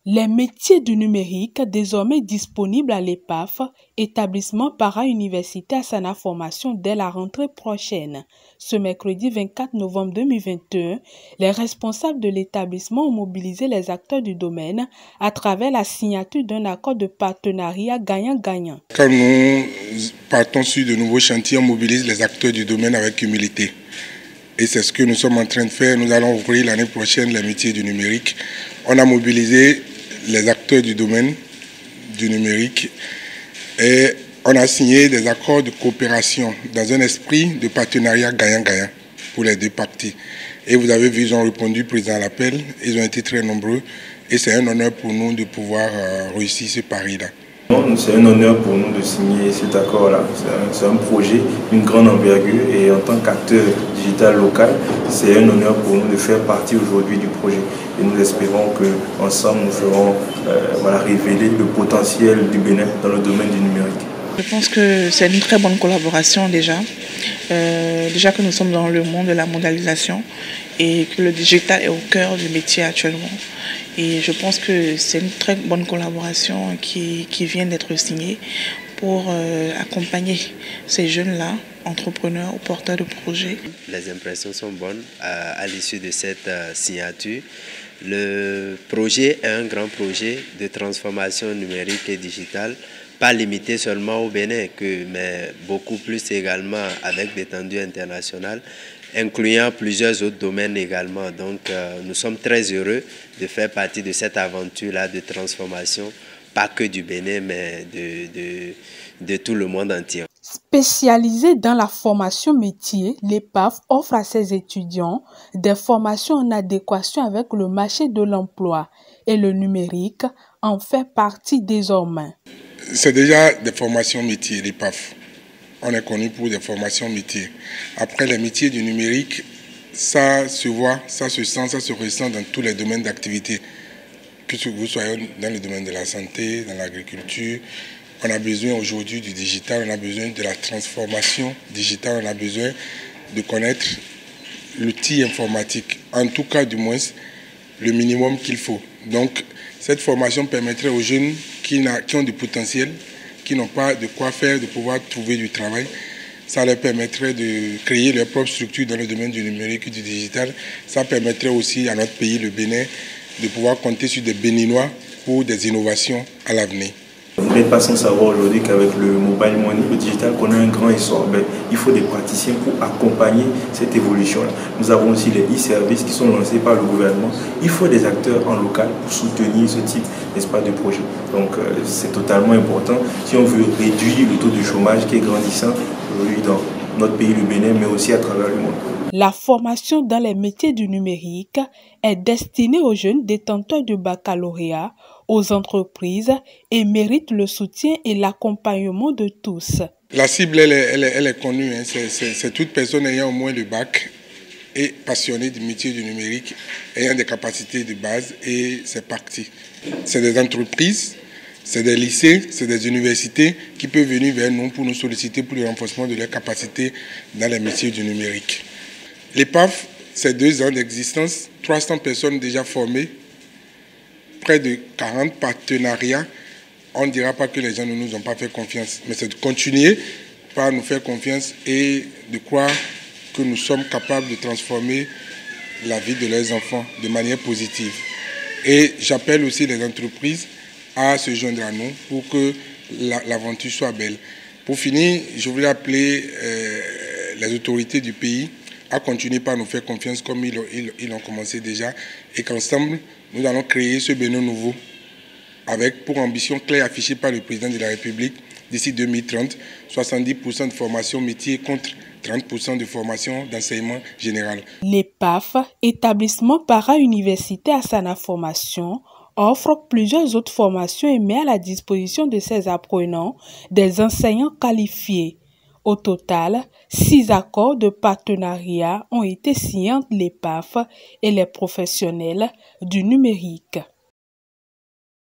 Les métiers du numérique, désormais disponibles à l'EPAF, établissement para-universitaire Asana Formation dès la rentrée prochaine. Ce mercredi 24 novembre 2021, les responsables de l'établissement ont mobilisé les acteurs du domaine à travers la signature d'un accord de partenariat gagnant-gagnant. Quand nous partons sur de nouveaux chantiers, on mobilise les acteurs du domaine avec humilité. Et c'est ce que nous sommes en train de faire. Nous allons ouvrir l'année prochaine les métiers du numérique. On a mobilisé les acteurs du domaine du numérique et on a signé des accords de coopération dans un esprit de partenariat gagnant-gagnant pour les deux parties. Et vous avez vu, ils ont répondu présent à l'appel, ils ont été très nombreux et c'est un honneur pour nous de pouvoir réussir ce pari-là. C'est un honneur pour nous de signer cet accord-là. C'est un projet d'une grande envergure et en tant qu'acteur digital local, c'est un honneur pour nous de faire partie aujourd'hui du projet. Et nous espérons qu'ensemble, nous ferons révéler le potentiel du Bénin dans le domaine du numérique. Je pense que c'est une très bonne collaboration déjà. Déjà que nous sommes dans le monde de la mondialisation et que le digital est au cœur du métier actuellement. Et je pense que c'est une très bonne collaboration qui vient d'être signée pour accompagner ces jeunes-là, entrepreneurs ou porteurs de projets. Les impressions sont bonnes à l'issue de cette signature. Le projet est un grand projet de transformation numérique et digitale, pas limité seulement au Bénin, mais beaucoup plus également avec l'étendue internationale, incluant plusieurs autres domaines également. Donc nous sommes très heureux de faire partie de cette aventure-là de transformation, pas que du Bénin, mais de tout le monde entier. Spécialisée dans la formation métier, l'EPAF offre à ses étudiants des formations en adéquation avec le marché de l'emploi et le numérique en fait partie désormais. C'est déjà des formations métiers, l'EPAF. On est connu pour des formations métiers. Après, les métiers du numérique, ça se voit, ça se sent, ça se ressent dans tous les domaines d'activité. Que vous soyez dans le domaine de la santé, dans l'agriculture, on a besoin aujourd'hui du digital, on a besoin de la transformation digitale, on a besoin de connaître l'outil informatique. En tout cas, du moins, le minimum qu'il faut. Donc, cette formation permettrait aux jeunes qui ont du potentiel, qui n'ont pas de quoi faire, de pouvoir trouver du travail. Ça leur permettrait de créer leur propre structure dans le domaine du numérique et du digital. Ça permettrait aussi à notre pays, le Bénin, de pouvoir compter sur des Béninois pour des innovations à l'avenir. Vous n'êtes pas sans savoir aujourd'hui qu'avec le mobile money, le digital connaît un grand essor. Il faut des praticiens pour accompagner cette évolution-là. Nous avons aussi les e-services qui sont lancés par le gouvernement. Il faut des acteurs en local pour soutenir ce type, n'est-ce pas, de projet. Donc c'est totalement important si on veut réduire le taux de chômage qui est grandissant aujourd'hui dans notre pays, le Bénin, mais aussi à travers le monde. La formation dans les métiers du numérique est destinée aux jeunes détenteurs de baccalauréat, aux entreprises et mérite le soutien et l'accompagnement de tous. La cible, elle est connue. Hein. C'est toute personne ayant au moins le bac et passionnée du métier du numérique, ayant des capacités de base et c'est parti. C'est des entreprises, c'est des lycées, c'est des universités qui peuvent venir vers nous pour nous solliciter pour le renforcement de leurs capacités dans les métiers du numérique. L'EPAF, c'est 2 ans d'existence, 300 personnes déjà formées, près de 40 partenariats. On ne dira pas que les gens ne nous ont pas fait confiance, mais c'est de continuer par nous faire confiance et de croire que nous sommes capables de transformer la vie de leurs enfants de manière positive. Et j'appelle aussi les entreprises à se joindre à nous pour que l'aventure soit belle. Pour finir, je voulais appeler les autorités du pays à continuer par nous faire confiance comme ils ont commencé déjà et qu'ensemble, nous allons créer ce Bénin nouveau avec pour ambition claire affichée par le président de la République d'ici 2030, 70% de formation métier contre 30% de formation d'enseignement général. L'EPAF, établissement para-universitaire Asana Formation, offre plusieurs autres formations et met à la disposition de ses apprenants des enseignants qualifiés. Au total, 6 accords de partenariat ont été signés entre l'EPAF et les professionnels du numérique.